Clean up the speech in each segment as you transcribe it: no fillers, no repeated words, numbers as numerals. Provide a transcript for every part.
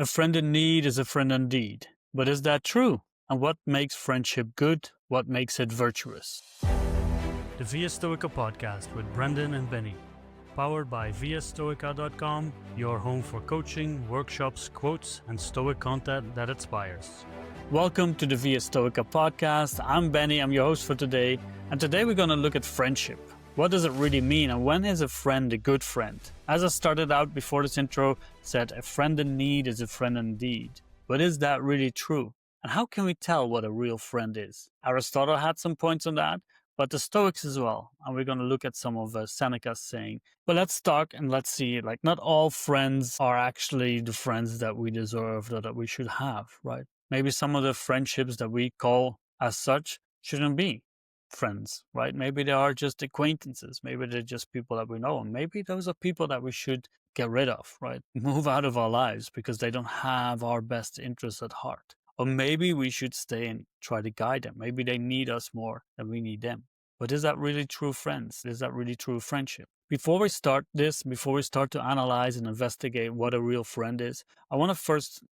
A friend in need is a friend indeed. But is that true? And what makes friendship good? What makes it virtuous? The Via Stoica podcast with Brendan and Benny. Powered by viastoica.com, your home for coaching, workshops, quotes, and Stoic content that inspires. Welcome to the Via Stoica podcast. I'm Benny, I'm your host for today. And today we're going to look at friendship. What does it really mean, and when is a friend a good friend? As I started out before this intro, said a friend in need is a friend indeed. But is that really true? And how can we tell what a real friend is? Aristotle had some points on that, but the Stoics as well. And we're going to look at some of Seneca's saying. But let's start and let's see, not all friends are actually the friends that we deserve or that we should have, right? Maybe some of the friendships that we call as such shouldn't be friends, right? Maybe they are just acquaintances. Maybe they're just people that we know. And maybe those are people that we should get rid of, right? Move out of our lives because they don't have our best interests at heart. Or maybe we should stay and try to guide them. Maybe they need us more than we need them. But is that really true friends? Is that really true friendship? Before we start to analyze and investigate what a real friend is, I want to first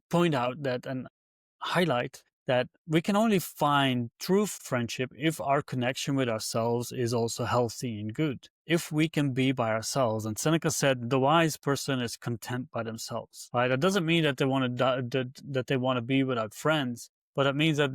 point out that and highlight that we can only find true friendship if our connection with ourselves is also healthy and good. If we can be by ourselves, and Seneca said, the wise person is content by themselves. Right? That doesn't mean that they want to be without friends, but it means that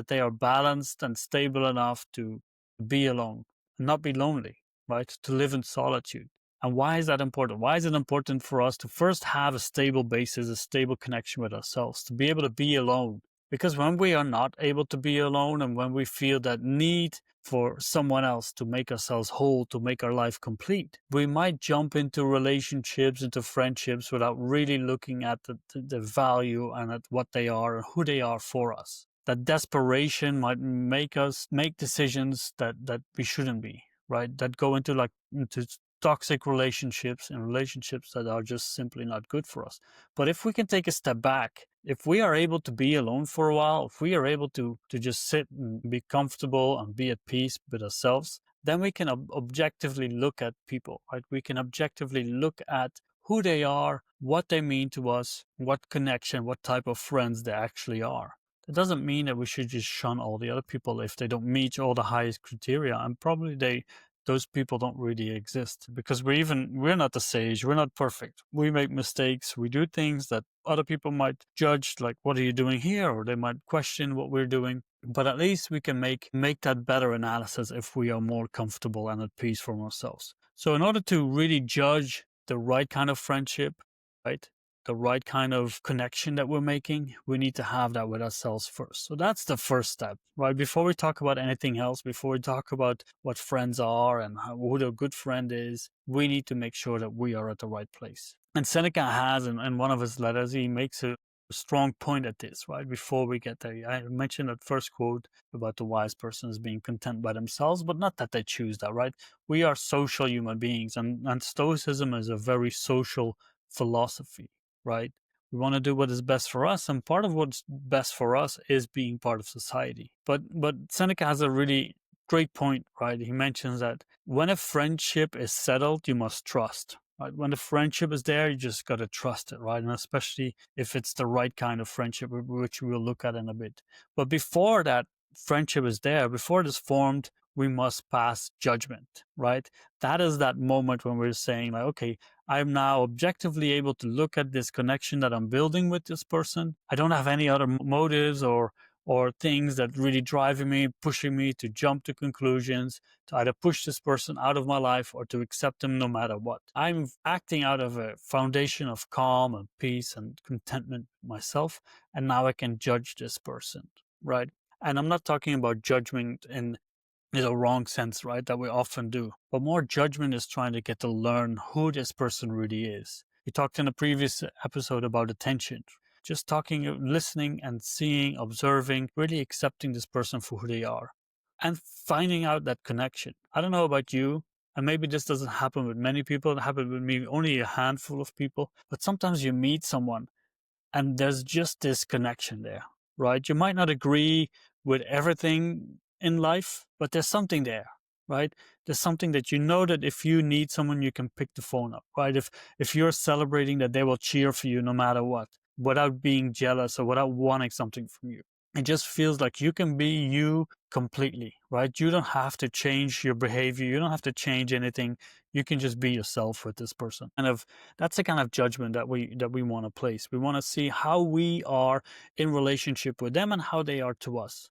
they are balanced and stable enough to be alone and not be lonely, right? To live in solitude. And why is that important? Why is it important for us to first have a stable basis, a stable connection with ourselves, to be able to be alone? Because when we are not able to be alone and when we feel that need for someone else to make ourselves whole, to make our life complete, we might jump into relationships, into friendships without really looking at the value and at what they are and who they are for us. That desperation might make us make decisions that we shouldn't be, right? That go into toxic relationships and relationships that are just simply not good for us. But if we can take a step back, if we are able to be alone for a while, if we are able to just sit and be comfortable and be at peace with ourselves, then we can objectively look at people, right? We can objectively look at who they are, what they mean to us, what connection, what type of friends they actually are. It doesn't mean that we should just shun all the other people if they don't meet all the highest criteria, and probably those people don't really exist because we're not the sage. We're not perfect. We make mistakes. We do things that other people might judge, like, what are you doing here? Or they might question what we're doing. But at least we can make that better analysis if we are more comfortable and at peace from ourselves. So in order to really judge the right kind of friendship, right? The right kind of connection that we're making, we need to have that with ourselves first. So that's the first step, right? Before we talk about anything else, before we talk about what friends are and who the good friend is, we need to make sure that we are at the right place. And Seneca has, in one of his letters, he makes a strong point at this, right? Before we get there, I mentioned that first quote about the wise persons being content by themselves, but not that they choose that, right? We are social human beings, and Stoicism is a very social philosophy. Right? We want to do what is best for us, and part of what's best for us is being part of society. But Seneca has a really great point, right? He mentions that when a friendship is settled, you must trust. Right? When the friendship is there, you just got to trust it, right? And especially if it's the right kind of friendship, which we'll look at in a bit. But before that friendship is there, before it is formed, we must pass judgment, right? That is that moment when we're saying, okay, I'm now objectively able to look at this connection that I'm building with this person. I don't have any other motives or things that really driving me, pushing me to jump to conclusions, to either push this person out of my life or to accept them no matter what. I'm acting out of a foundation of calm and peace and contentment myself, and now I can judge this person, right? And I'm not talking about judgment in a wrong sense, right, that we often do. But more judgment is trying to get to learn who this person really is. We talked in a previous episode about attention. Just talking, listening and seeing, observing, really accepting this person for who they are. And finding out that connection. I don't know about you, and maybe this doesn't happen with many people. It happened with me, only a handful of people. But sometimes you meet someone and there's just this connection there, right? You might not agree with everything in life, but there's something there. right? There's something that you know that if you need someone, you can pick the phone up, right? If you're celebrating, that they will cheer for you no matter what, without being jealous or without wanting something from you. It just feels like you can be you completely, right? You don't have to change your behavior. You don't have to change anything. You can just be yourself with this person. That's the kind of judgment that we want to place. We want to see how we are in relationship with them and how they are to us.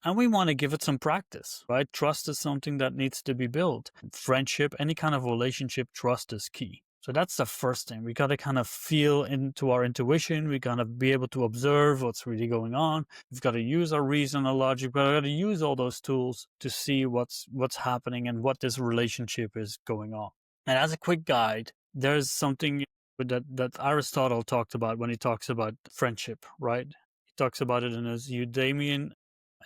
And we want to give it some practice, right? Trust is something that needs to be built. Friendship, any kind of relationship, trust is key. So that's the first thing. We got to kind of feel into our intuition. We got to be able to observe what's really going on. We've got to use our reason, our logic. We've got to use all those tools to see what's happening and what this relationship is going on. And as a quick guide, there's something that Aristotle talked about when he talks about friendship, right? He talks about it in his Eudemian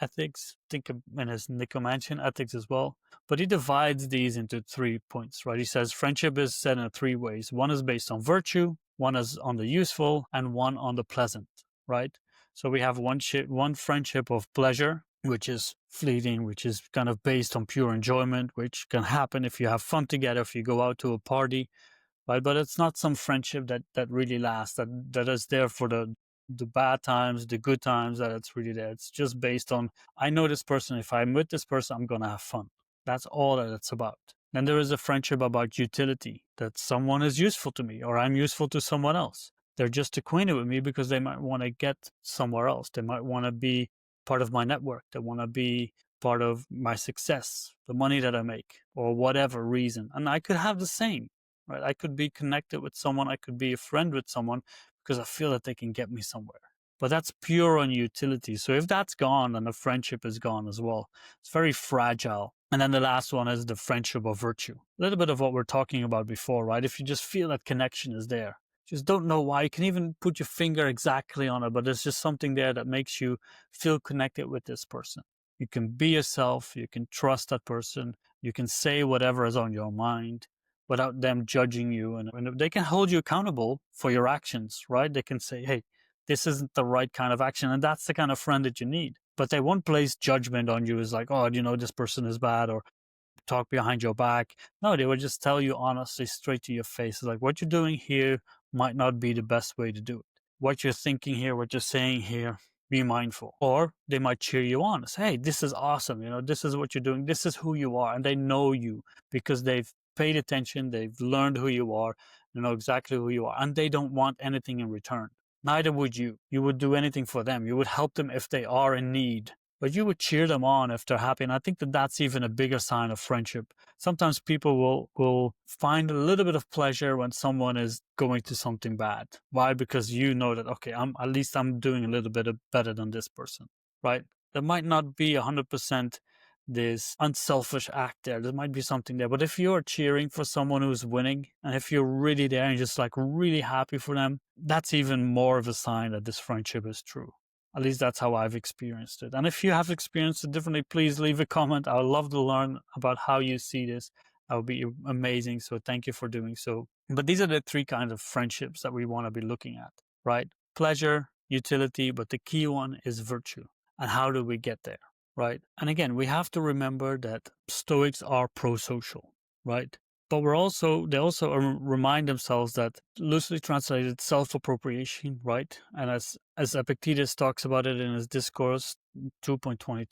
ethics, think in his Nicomachean ethics as well. But he divides these into 3 points, right? He says friendship is said in 3 ways. One is based on virtue, one is on the useful, and one on the pleasant, right? So we have one friendship of pleasure, which is fleeting, which is kind of based on pure enjoyment, which can happen if you have fun together, if you go out to a party, right? But it's not some friendship that really lasts, that is there for the bad times, the good times, that it's really there. It's just based on, I know this person. If I'm with this person, I'm going to have fun. That's all that it's about. Then there is a friendship about utility, that someone is useful to me or I'm useful to someone else. They're just acquainted with me because they might want to get somewhere else. They might want to be part of my network. They want to be part of my success, the money that I make, or whatever reason. And I could have the same, right? I could be connected with someone. I could be a friend with someone because I feel that they can get me somewhere. But that's pure on utility. So if that's gone, then the friendship is gone as well. It's very fragile. And then the last one is the friendship of virtue. A little bit of what we're talking about before, right? If you just feel that connection is there, just don't know why. You can even put your finger exactly on it, but there's just something there that makes you feel connected with this person. You can be yourself. You can trust that person. You can say whatever is on your mind without them judging you. And they can hold you accountable for your actions, right? They can say, hey, this isn't the right kind of action. And that's the kind of friend that you need. But they won't place judgment on you as like, oh, this person is bad, or talk behind your back. No, they would just tell you honestly, straight to your face, like, what you're doing here might not be the best way to do it. What you're thinking here, what you're saying here, be mindful. Or they might cheer you on. Say, hey, this is awesome. This is what you're doing. This is who you are. And they know you because they've paid attention. They've learned who you are. They know exactly who you are. And they don't want anything in return. Neither would you. You would do anything for them. You would help them if they are in need. But you would cheer them on if they're happy. And I think that that's even a bigger sign of friendship. Sometimes people will find a little bit of pleasure when someone is going through something bad. Why? Because you know that, okay, at least I'm doing a little bit better than this person, right? There might not be 100% this unselfish act there. There might be something there. But if you're cheering for someone who's winning, and if you're really there and just like really happy for them, that's even more of a sign that this friendship is true. At least that's how I've experienced it. And if you have experienced it differently, please leave a comment. I would love to learn about how you see this. That would be amazing. So thank you for doing so. But these are the 3 kinds of friendships that we want to be looking at, right? Pleasure, utility, but the key one is virtue. And how do we get there, right? And again, we have to remember that Stoics are pro-social, right? But they also remind themselves that, loosely translated, self-appropriation, right? And as Epictetus talks about it in his discourse 2.22, he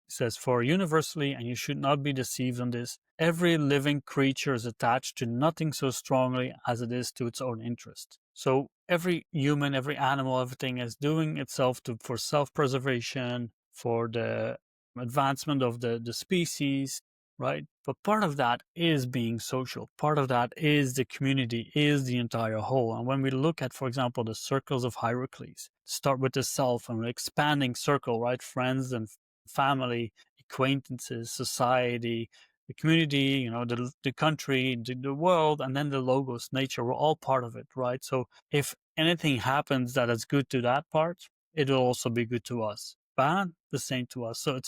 says, for universally, and you should not be deceived on this, every living creature is attached to nothing so strongly as it is to its own interest. So every human, every animal, everything is doing itself for self-preservation, for the advancement of the species, right? But part of that is being social. Part of that is the community, is the entire whole. And when we look at, for example, the circles of Hierocles, start with the self and an expanding circle, right? Friends and family, acquaintances, society, the community, the country, the world, and then the logos, nature, we're all part of it, right? So if anything happens that is good to that part, it will also be good to us. Bad, the same to us. So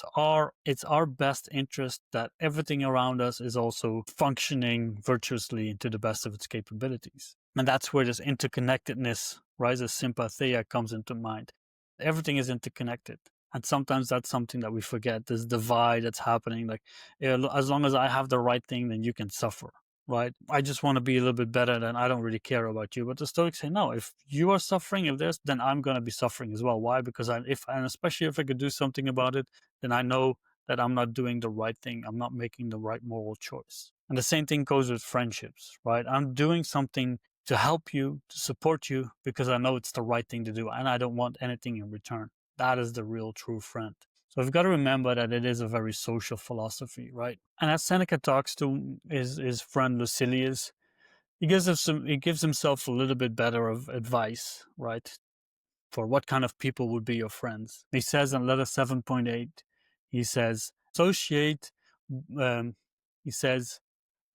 it's our best interest that everything around us is also functioning virtuously to the best of its capabilities. And that's where this interconnectedness, right, as sympatheia, comes into mind. Everything is interconnected. And sometimes that's something that we forget, this divide that's happening. Like, as long as I have the right thing, then you can suffer, right? I just want to be a little bit better, then I don't really care about you. But the Stoics say, no, if you are suffering, then I'm going to be suffering as well. Why? Because and especially if I could do something about it, then I know that I'm not doing the right thing. I'm not making the right moral choice. And the same thing goes with friendships, right? I'm doing something to help you, to support you, because I know it's the right thing to do, and I don't want anything in return. That is the real true friend. So we've got to remember that it is a very social philosophy, right? And as Seneca talks to his friend Lucilius, he gives himself a little bit better of advice, right? For what kind of people would be your friends. He says in letter 7.8, he says, um, he says,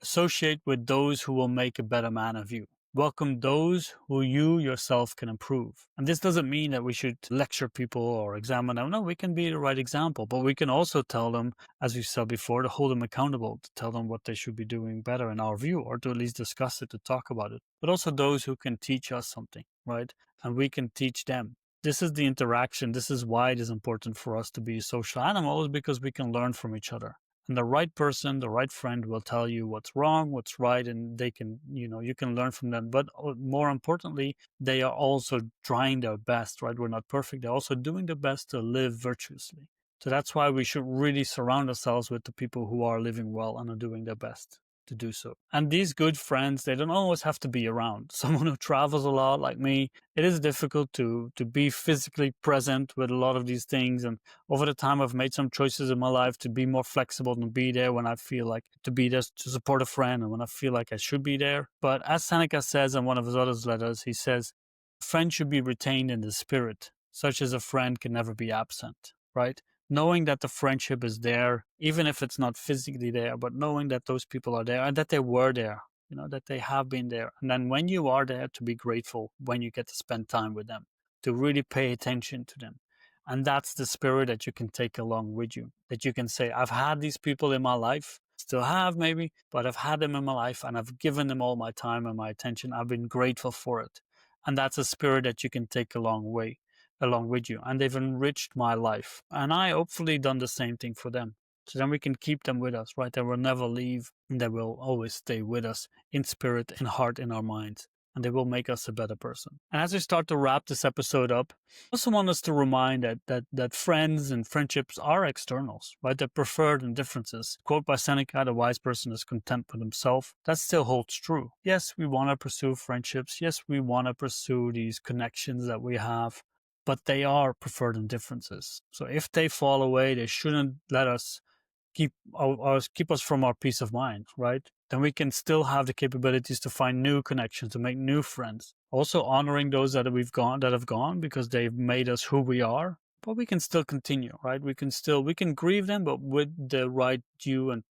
associate with those who will make a better man of you. Welcome those who you yourself can improve. And this doesn't mean that we should lecture people or examine them. No, we can be the right example, but we can also tell them, as we said before, to hold them accountable, to tell them what they should be doing better in our view, or to at least discuss it, to talk about it. But also those who can teach us something, right? And we can teach them. This is the interaction. This is why it is important for us to be social animals, because we can learn from each other. And the right person, the right friend will tell you what's wrong, what's right, and they can, you can learn from them. But more importantly, they are also trying their best, right? We're not perfect. They're also doing their best to live virtuously. So that's why we should really surround ourselves with the people who are living well and are doing their best to do so. And these good friends, they don't always have to be around. Someone who travels a lot like me, it is difficult to be physically present with a lot of these things. And over the time, I've made some choices in my life to be more flexible and be there when I feel like to be there to support a friend and when I feel like I should be there. But as Seneca says in one of his other letters, he says, a friend should be retained in the spirit, such as a friend can never be absent, right? Knowing that the friendship is there, even if it's not physically there, but knowing that those people are there and that they were there, that they have been there. And then when you are there, to be grateful when you get to spend time with them, to really pay attention to them. And that's the spirit that you can take along with you, that you can say, I've had these people in my life, still have maybe, but I've had them in my life and I've given them all my time and my attention. I've been grateful for it. And that's a spirit that you can take along with you, and they've enriched my life, and I hopefully done the same thing for them. So then we can keep them with us, right? They will never leave, and they will always stay with us in spirit, in heart, in our minds, and they will make us a better person. And as we start to wrap this episode up, I also want us to remind that friends and friendships are externals, right? They're preferred and differences. Quote by Seneca, the wise person is content with himself. That still holds true. Yes, we want to pursue friendships. Yes, we want to pursue these connections that we have, but they are preferred in differences. So if they fall away, they shouldn't let us keep us from our peace of mind, right? Then we can still have the capabilities to find new connections, to make new friends. Also honoring those that have gone because they've made us who we are. But we can still continue, right? We can grieve them, but with the right due and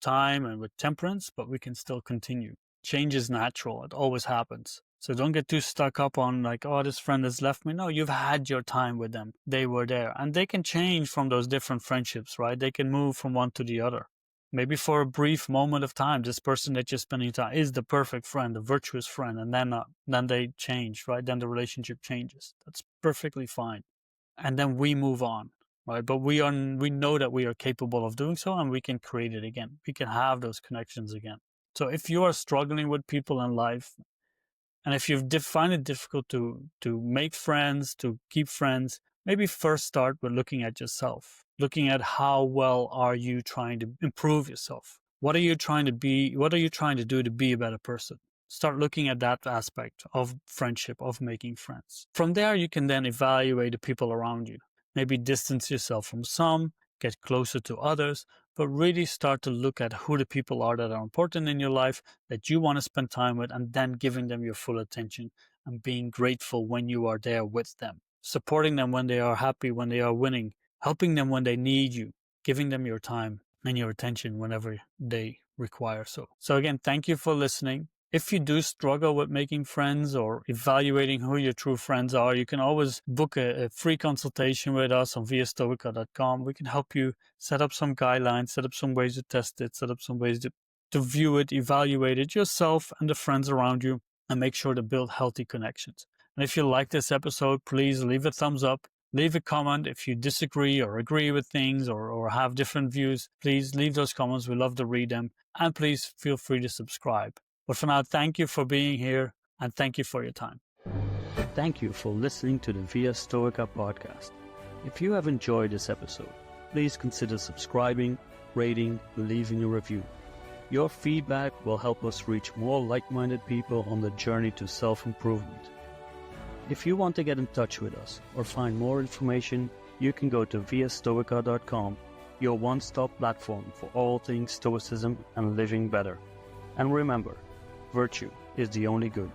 time and with temperance, but we can still continue. Change is natural. It always happens. So don't get too stuck up on like, oh, this friend has left me. No, you've had your time with them. They were there. And they can change from those different friendships, right? They can move from one to the other. Maybe for a brief moment of time, this person that you're spending time is the perfect friend, the virtuous friend, and then they change, right? Then the relationship changes. That's perfectly fine. And then we move on, right? But we know that we are capable of doing so, and we can create it again. We can have those connections again. So if you are struggling with people in life, and if you find it difficult to make friends, to keep friends, maybe first start with looking at yourself, looking at how well are you trying to improve yourself. What are you trying to be? What are you trying to do to be a better person? Start looking at that aspect of friendship, of making friends. From there, you can then evaluate the people around you. Maybe distance yourself from some, get closer to others, but really start to look at who the people are that are important in your life, that you want to spend time with, and then giving them your full attention and being grateful when you are there with them, supporting them when they are happy, when they are winning, helping them when they need you, giving them your time and your attention whenever they require so. So again, thank you for listening. If you do struggle with making friends or evaluating who your true friends are, you can always book a free consultation with us on viastoica.com. We can help you set up some guidelines, set up some ways to test it, set up some ways to view it, evaluate it yourself and the friends around you, and make sure to build healthy connections. And if you like this episode, please leave a thumbs up, Leave a comment if you disagree or agree with things or have different views. Please leave those comments. We love to read them. And please feel free to subscribe. But for now, thank you for being here and thank you for your time. Thank you for listening to the Via Stoica podcast. If you have enjoyed this episode, please consider subscribing, rating, and leaving a review. Your feedback will help us reach more like-minded people on the journey to self-improvement. If you want to get in touch with us or find more information, you can go to viastoica.com, your one-stop platform for all things Stoicism and living better. And remember, virtue is the only good.